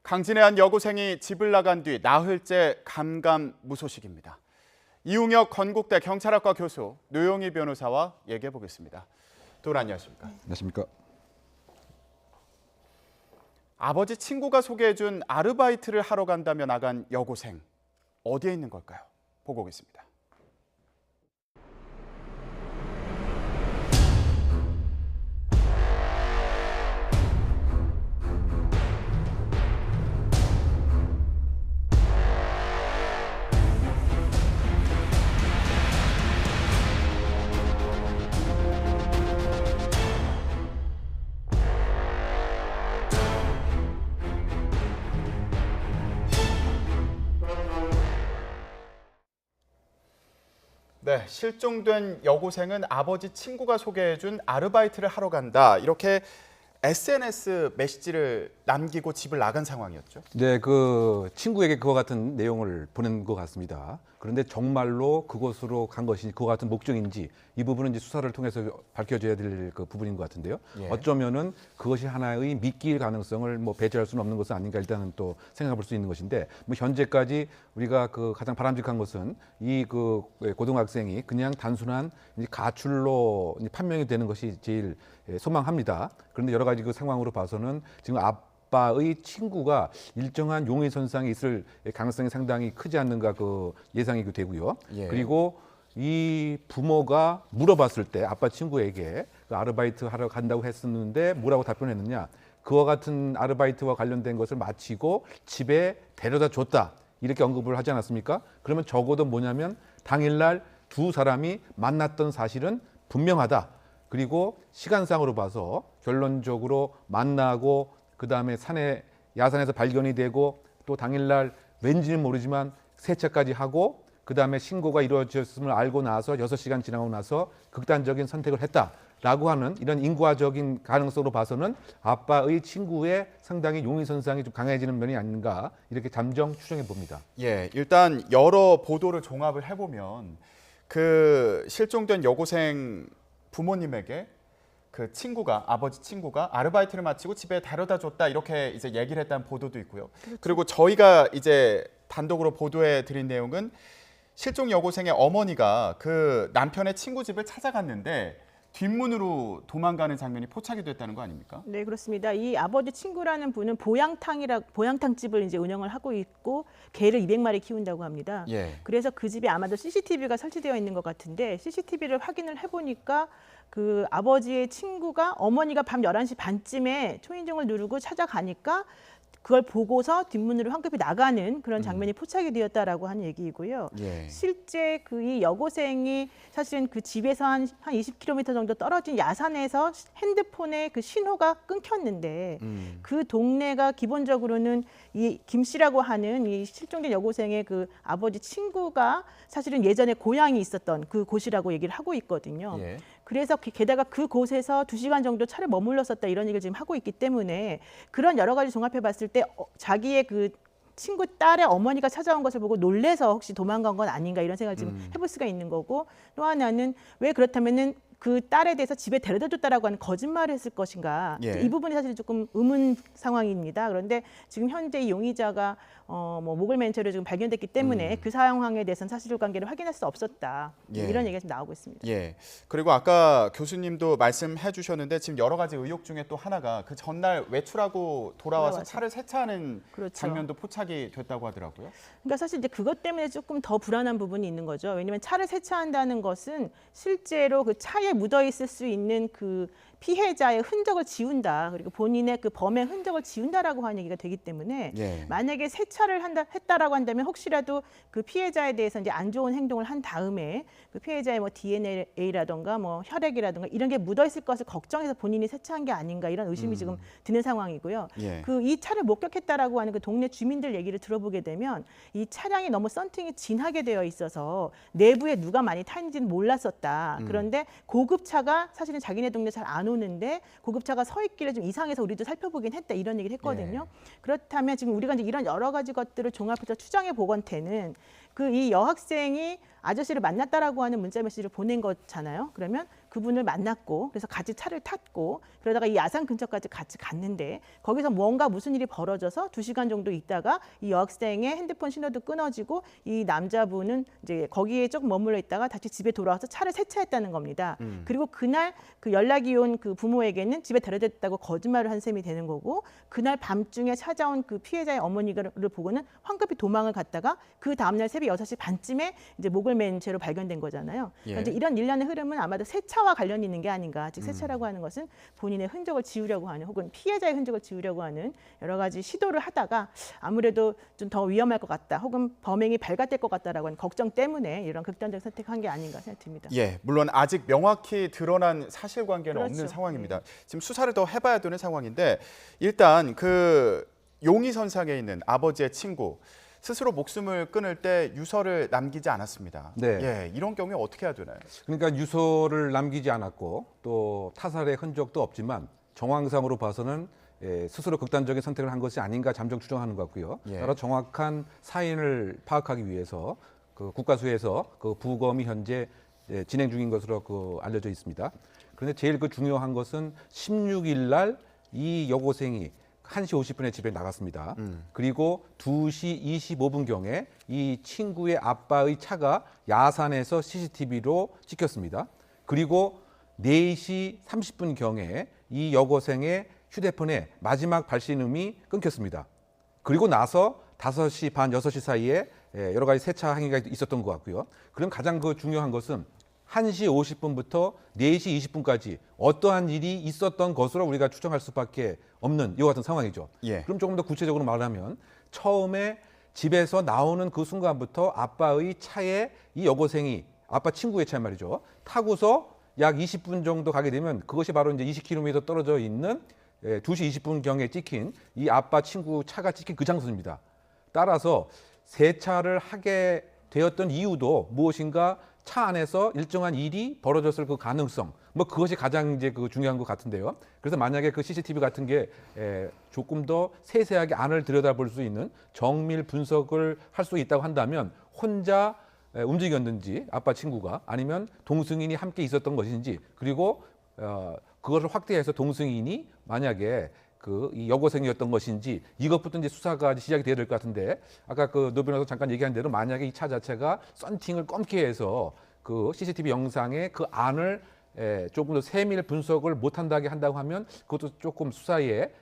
강진의 한 여고생이 집을 나간 뒤 나흘째 감감무소식입니다. 이웅혁 건국대 경찰학과 교수 노영희 변호사와 얘기해 보겠습니다. 두 분 안녕하십니까? 안녕하십니까? 아버지 친구가 소개해준 아르바이트를 하러 간다며 나간 여고생. 어디에 있는 걸까요? 보고 오겠습니다. 네, 실종된 여고생은 아버지 친구가 소개해준 아르바이트를 하러 간다. 이렇게 SNS 메시지를 남기고 집을 나간 상황이었죠. 네, 그 친구에게 그와 같은 내용을 보낸 것 같습니다. 그런데 정말로 그곳으로 간 것이 그와 같은 목적인지 이 부분은 이제 수사를 통해서 밝혀져야 될 그 부분인 것 같은데요. 예. 어쩌면은 그것이 하나의 미끼일 가능성을 배제할 수는 없는 것은 아닌가 일단은 또 생각해 볼 수 있는 것인데 현재까지 우리가 그 가장 바람직한 것은 이 그 고등학생이 그냥 단순한 이제 가출로 판명이 되는 것이 제일 소망합니다. 그런데 여러 가지 그 상황으로 봐서는 지금 아빠의 친구가 일정한 용의 선상에 있을 가능성이 상당히 크지 않는가 그 예상이 되고요. 예. 그리고 이 부모가 물어봤을 때 아빠 친구에게 그 아르바이트 하러 간다고 했었는데 뭐라고 답변했느냐? 그와 같은 아르바이트와 관련된 것을 마치고 집에 데려다 줬다. 이렇게 언급을 하지 않았습니까? 그러면 적어도 뭐냐면 당일날 두 사람이 만났던 사실은 분명하다. 그리고 시간상으로 봐서 결론적으로 만나고 그다음에 야산에서 발견이 되고 또 당일날 왠지는 모르지만 세차까지 하고 그다음에 신고가 이루어졌음을 알고 나서 6시간 지나고 나서 극단적인 선택을 했다라고 하는 이런 인과적인 가능성으로 봐서는 아빠의 친구의 상당히 용의선상이 좀 강해지는 면이 아닌가 이렇게 잠정 추정해 봅니다. 예, 일단 여러 보도를 종합을 해보면 그 실종된 여고생 부모님에게 그 아버지 친구가 아르바이트를 마치고 집에 데려다 줬다 이렇게 이제 얘기를 했다는 보도도 있고요. 그렇죠. 그리고 저희가 이제 단독으로 보도해 드린 내용은 실종 여고생의 어머니가 그 남편의 친구 집을 찾아갔는데 뒷문으로 도망가는 장면이 포착이 됐다는 거 아닙니까? 네, 그렇습니다. 이 아버지 친구라는 분은 보양탕집을 이제 운영을 하고 있고 개를 200마리 키운다고 합니다. 예. 그래서 그 집에 아마도 CCTV가 설치되어 있는 것 같은데 CCTV를 확인을 해보니까 그 아버지의 친구가 어머니가 밤 11시 반쯤에 초인종을 누르고 찾아가니까 그걸 보고서 뒷문으로 황급히 나가는 그런 장면이 포착이 되었다라고 하는 얘기이고요. 예. 실제 그 이 여고생이 사실은 그 집에서 한 20km 정도 떨어진 야산에서 핸드폰에 그 신호가 끊겼는데 그 동네가 기본적으로는 이 김 씨라고 하는 이 실종된 여고생의 그 아버지 친구가 사실은 예전에 고향이 있었던 그 곳이라고 얘기를 하고 있거든요. 예. 그래서 게다가 그곳에서 2시간 정도 차를 머물렀었다 이런 얘기를 지금 하고 있기 때문에 그런 여러 가지 종합해 봤을 때 자기의 그 친구 딸의 어머니가 찾아온 것을 보고 놀래서 혹시 도망간 건 아닌가 이런 생각을 지금 해볼 수가 있는 거고 또 하나는 왜 그렇다면은 그 딸에 대해서 집에 데려다 줬다라고 하는 거짓말을 했을 것인가 예. 이 부분이 사실 조금 의문 상황입니다. 그런데 지금 현재 이 용의자가 목을 맨 채로 지금 발견됐기 때문에 그 상황에 대해서는 사실관계를 확인할 수 없었다 예. 이런 얘기가 지금 나오고 있습니다. 예. 그리고 아까 교수님도 말씀해 주셨는데 지금 여러 가지 의혹 중에 또 하나가 그 전날 외출하고 돌아와서 차를 세차하는 그렇죠. 장면도 포착이 됐다고 하더라고요. 그러니까 사실 이제 그것 때문에 조금 더 불안한 부분이 있는 거죠. 왜냐하면 차를 세차한다는 것은 실제로 그 차에 묻어 있을 수 있는 그 피해자의 흔적을 지운다. 그리고 본인의 그 범의 흔적을 지운다라고 하는 얘기가 되기 때문에 예. 만약에 세차를 했다라고 한다면 혹시라도 그 피해자에 대해서 이제 안 좋은 행동을 한 다음에 그 피해자의 DNA라든가 혈액이라든가 이런 게 묻어 있을 것을 걱정해서 본인이 세차한 게 아닌가 이런 의심이 지금 드는 상황이고요. 예. 그 이 차를 목격했다라고 하는 그 동네 주민들 얘기를 들어보게 되면 이 차량이 너무 썬팅이 진하게 되어 있어서 내부에 누가 많이 타는지는 몰랐었다. 그런데 고급차가 사실은 자기네 동네 잘 안 오는데 고급차가 서 있길래 좀 이상해서 우리도 살펴보긴 했다 이런 얘기를 했거든요. 그렇다면 지금 우리가 이제 이런 여러 가지 것들을 종합해서 추정해 보건대는 그 이 여학생이 아저씨를 만났다라고 하는 문자 메시지를 보낸 거잖아요. 그러면 그분을 만났고 그래서 같이 차를 탔고 그러다가 이 야산 근처까지 같이 갔는데 거기서 뭔가 무슨 일이 벌어져서 2시간 정도 있다가 이 여학생의 핸드폰 신호도 끊어지고 이 남자분은 이제 거기에 조금 머물러 있다가 다시 집에 돌아와서 차를 세차했다는 겁니다. 그리고 그날 그 연락이 온 그 부모에게는 집에 데려다줬다고 거짓말을 한 셈이 되는 거고 그날 밤중에 찾아온 그 피해자의 어머니를 보고는 황급히 도망을 갔다가 그 다음날 새벽 6시 반쯤에 이제 목을 맨 채로 발견된 거잖아요. 그러니까 이제 이런 일련의 흐름은 아마도 세차와 관련이 있는 게 아닌가. 즉 세차라고 하는 것은 본인의 흔적을 지우려고 하는 혹은 피해자의 흔적을 지우려고 하는 여러 가지 시도를 하다가 아무래도 좀 더 위험할 것 같다. 혹은 범행이 발각될 것 같다라고 하는 걱정 때문에 이런 극단적 선택한 게 아닌가 생각됩니다. 예, 물론 아직 명확히 드러난 사실관계는 그렇죠. 없는 상황입니다. 지금 수사를 더 해봐야 되는 상황인데 일단 그 용의 선상에 있는 아버지의 친구 스스로 목숨을 끊을 때 유서를 남기지 않았습니다. 네. 예, 이런 경우에 어떻게 해야 되나요? 그러니까 유서를 남기지 않았고 또 타살의 흔적도 없지만 정황상으로 봐서는 스스로 극단적인 선택을 한 것이 아닌가 잠정 추정하는 것 같고요. 예. 따라 정확한 사인을 파악하기 위해서 그 국가수에서 그 부검이 현재 진행 중인 것으로 알려져 있습니다. 그런데 제일 중요한 것은 16일 날 이 여고생이 1시 50분에 집에 나갔습니다. 그리고 2시 25분경에 이 친구의 아빠의 차가 야산에서 CCTV로 찍혔습니다. 그리고 4시 30분경에 이 여고생의 휴대폰에 마지막 발신음이 끊겼습니다. 그리고 나서 5시 반, 6시 사이에 여러 가지 세차 행위가 있었던 것 같고요. 그럼 가장 중요한 것은 1시 50분부터 4시 20분까지 어떠한 일이 있었던 것으로 우리가 추정할 수밖에 없는 이와 같은 상황이죠. 예. 그럼 조금 더 구체적으로 말하면 처음에 집에서 나오는 그 순간부터 아빠의 차에 이 여고생이 아빠 친구의 차에 말이죠. 타고서 약 20분 정도 가게 되면 그것이 바로 이제 20km 떨어져 있는 2시 20분경에 찍힌 이 아빠 친구 차가 찍힌 그 장소입니다. 따라서 세차를 하게 되었던 이유도 무엇인가 차 안에서 일정한 일이 벌어졌을 그 가능성, 그것이 가장 이제 중요한 것 같은데요. 그래서 만약에 그 CCTV 같은 게 조금 더 세세하게 안을 들여다볼 수 있는 정밀 분석을 할 수 있다고 한다면 혼자 움직였는지 아빠 친구가 아니면 동승인이 함께 있었던 것인지 그리고 그것을 확대해서 동승인이 만약에 이 여고생이었던 것인지 이것부터 이제 수사가 시작이 돼야 될 것 같은데 아까 노 변호사 잠깐 얘기한 대로 만약에 이 차 자체가 썬팅을 검게 해서 그 CCTV 영상의 그 안을 조금 더 세밀 분석을 못한다고 한다고 하면 그것도 조금 수사에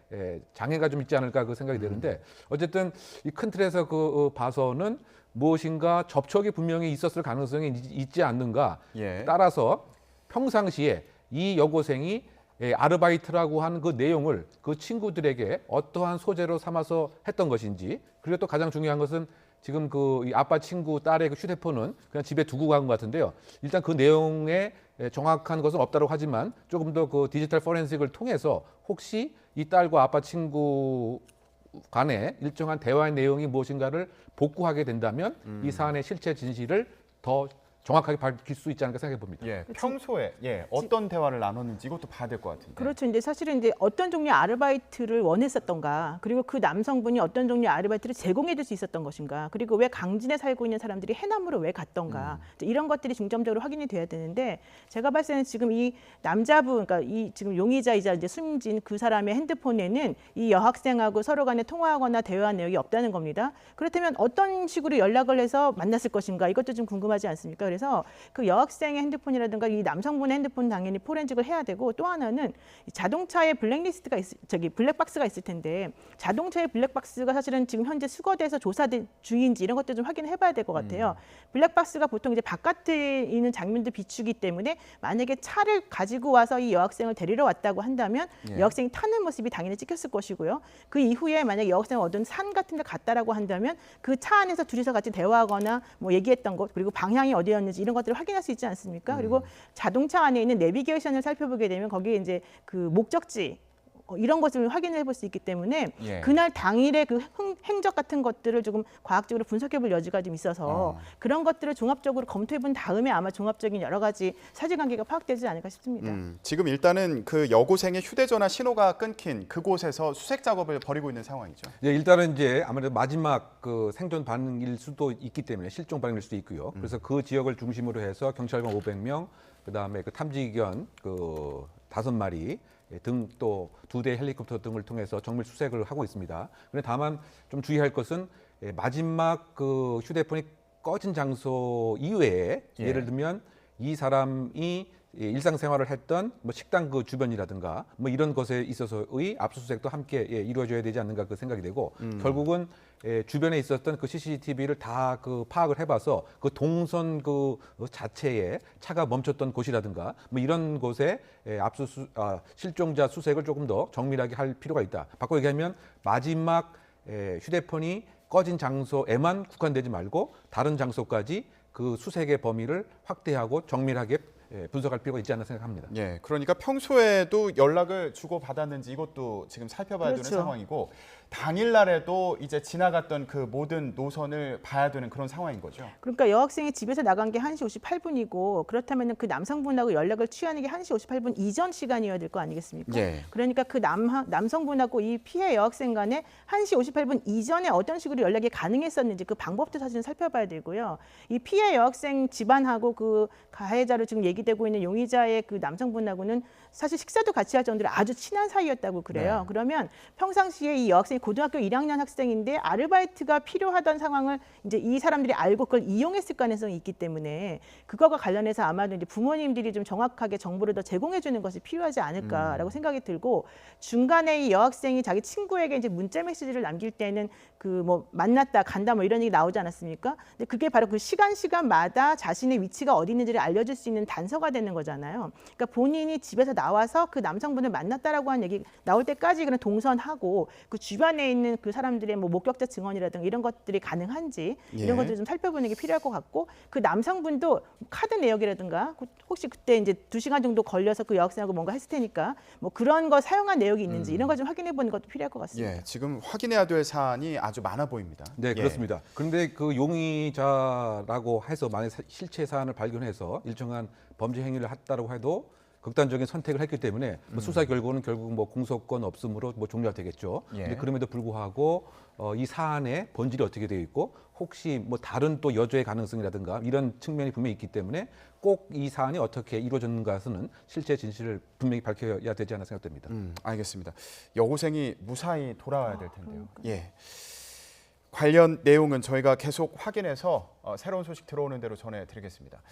장애가 좀 있지 않을까 그 생각이 되는데 어쨌든 이 큰 틀에서 봐서는 무엇인가 접촉이 분명히 있었을 가능성이 있지 않는가. 예. 따라서 평상시에 이 여고생이 아르바이트라고 하는 그 내용을 그 친구들에게 어떠한 소재로 삼아서 했던 것인지 그리고 또 가장 중요한 것은 지금 이 아빠 친구 딸의 그 휴대폰은 그냥 집에 두고 간 것 같은데요. 일단 그 내용에 정확한 것은 없다고 하지만 조금 더 그 디지털 포렌식을 통해서 혹시 이 딸과 아빠 친구 간의 일정한 대화의 내용이 무엇인가를 복구하게 된다면 이 사안의 실체 진실을 더 정확하게 밝힐 수 있지 않을까 생각해 봅니다. 예, 평소에 어떤 대화를 나눴는지 이것도 봐야 될 것 같은데. 그렇죠. 이제 사실은 이제 어떤 종류의 아르바이트를 원했었던가, 그리고 그 남성분이 어떤 종류의 아르바이트를 제공해줄 수 있었던 것인가, 그리고 왜 강진에 살고 있는 사람들이 해남으로 왜 갔던가, 이제 이런 것들이 중점적으로 확인이 돼야 되는데 제가 봤을 때는 지금 이 남자분, 그러니까 이 지금 용의자이자 이제 숨진 그 사람의 핸드폰에는 이 여학생하고 서로 간에 통화하거나 대화한 내용이 없다는 겁니다. 그렇다면 어떤 식으로 연락을 해서 만났을 것인가, 이것도 좀 궁금하지 않습니까? 그래서 그 여학생의 핸드폰이라든가 이 남성분의 핸드폰 당연히 포렌식을 해야 되고, 또 하나는 자동차에 블랙리스트가 블랙박스가 있을 텐데 자동차의 블랙박스가 사실은 지금 현재 수거돼서 조사 중인지 이런 것도 좀 확인해 봐야 될 것 같아요. 블랙박스가 보통 이제 바깥에 있는 장면도 비추기 때문에 만약에 차를 가지고 와서 이 여학생을 데리러 왔다고 한다면 여학생이 타는 모습이 당연히 찍혔을 것이고요. 그 이후에 만약에 여학생을 어떤 산 같은 데 갔다라고 한다면 그 차 안에서 둘이서 같이 대화하거나 뭐 얘기했던 것, 그리고 방향이 어디였는지 이런 것들을 확인할 수 있지 않습니까? 그리고 자동차 안에 있는 내비게이션을 살펴보게 되면 거기에 이제 그 목적지 이런 것을 확인해 볼 수 있기 때문에 예. 그날 당일의 그 행적 같은 것들을 조금 과학적으로 분석해 볼 여지가 좀 있어서 그런 것들을 종합적으로 검토해 본 다음에 아마 종합적인 여러 가지 사실관계가 파악되지 않을까 싶습니다. 지금 일단은 그 여고생의 휴대전화 신호가 끊긴 그곳에서 수색 작업을 벌이고 있는 상황이죠. 예, 일단은 이제 아무래도 마지막 그 생존 반응일 수도 있기 때문에 실종 반응일 수도 있고요. 그래서 그 지역을 중심으로 해서 경찰관 500명, 그다음에 그 탐지견 그 5마리 등 또 2대 헬리콥터 등을 통해서 정밀 수색을 하고 있습니다. 그런데 다만 좀 주의할 것은 마지막 그 휴대폰이 꺼진 장소 이외에 예. 예를 들면 이 사람이 일상생활을 했던 뭐 식당 그 주변이라든가 뭐 이런 것에 있어서의 압수수색도 함께 이루어져야 되지 않는가 그 생각이 되고 결국은 주변에 있었던 그 CCTV를 다 그 파악을 해봐서 그 동선 그 자체에 차가 멈췄던 곳이라든가 뭐 이런 곳에 실종자 수색을 조금 더 정밀하게 할 필요가 있다. 바꿔 얘기하면 마지막 휴대폰이 꺼진 장소에만 국한되지 말고 다른 장소까지 그 수색의 범위를 확대하고 정밀하게 분석할 필요가 있지 않나 생각합니다. 예, 그러니까 평소에도 연락을 주고 받았는지 이것도 지금 살펴봐야 그렇죠. 되는 상황이고 당일날에도 이제 지나갔던 그 모든 노선을 봐야 되는 그런 상황인 거죠. 그러니까 여학생이 집에서 나간 게 1시 58분이고 그렇다면 그 남성분하고 연락을 취하는 게 1시 58분 이전 시간이어야 될 거 아니겠습니까? 예. 그러니까 그 남성분하고 이 피해 여학생 간에 1시 58분 이전에 어떤 식으로 연락이 가능했었는지 그 방법도 사실은 살펴봐야 되고요. 이 피해 여학생 집안하고 그 가해자로 지금 얘기되고 있는 용의자의 그 남성분하고는 사실 식사도 같이 할 정도로 아주 친한 사이였다고 그래요. 네. 그러면 평상시에 이 여학생이 고등학교 1학년 학생인데 아르바이트가 필요하던 상황을 이제 이 사람들이 알고 그걸 이용했을 가능성이 있기 때문에 그거가 관련해서 아마도 이제 부모님들이 좀 정확하게 정보를 더 제공해 주는 것이 필요하지 않을까라고 생각이 들고 중간에 이 여학생이 자기 친구에게 이제 문자 메시지를 남길 때는 그 뭐 만났다 간다 뭐 이런 얘기 나오지 않았습니까? 근데 그게 바로 그 시간마다 자신의 위치가 어디 있는지를 알려줄 수 있는 단서가 되는 거잖아요. 그러니까 본인이 집에서 나와서 그 남성분을 만났다라고 하는 얘기 나올 때까지 그런 동선하고 그 주변에 있는 그 사람들의 뭐 목격자 증언이라든가 이런 것들이 가능한지 이런 예. 것들을 좀 살펴보는 게 필요할 것 같고 그 남성분도 카드 내역이라든가 혹시 그때 이제 2시간 정도 걸려서 그 여학생하고 뭔가 했을 테니까 뭐 그런 거 사용한 내역이 있는지 이런 걸 좀 확인해 보는 것도 필요할 것 같습니다. 예, 지금 확인해야 될 사안이 아주 많아 보입니다. 네, 예. 그렇습니다. 그런데 그 용의자라고 해서 만약 실체 사안을 발견해서 일정한 범죄 행위를 했다고 해도 극단적인 선택을 했기 때문에 뭐 수사 결과는 결국 뭐 공소권 없음으로 뭐 종료가 되겠죠. 예. 근데 그럼에도 불구하고 이 사안의 본질이 어떻게 되어 있고 혹시 뭐 다른 또 여죄의 가능성이라든가 이런 측면이 분명히 있기 때문에 꼭 이 사안이 어떻게 이루어졌는가는 실제 진실을 분명히 밝혀야 되지 않나 생각됩니다. 알겠습니다. 여고생이 무사히 돌아와야 될 텐데요. 예. 관련 내용은 저희가 계속 확인해서 새로운 소식 들어오는 대로 전해드리겠습니다.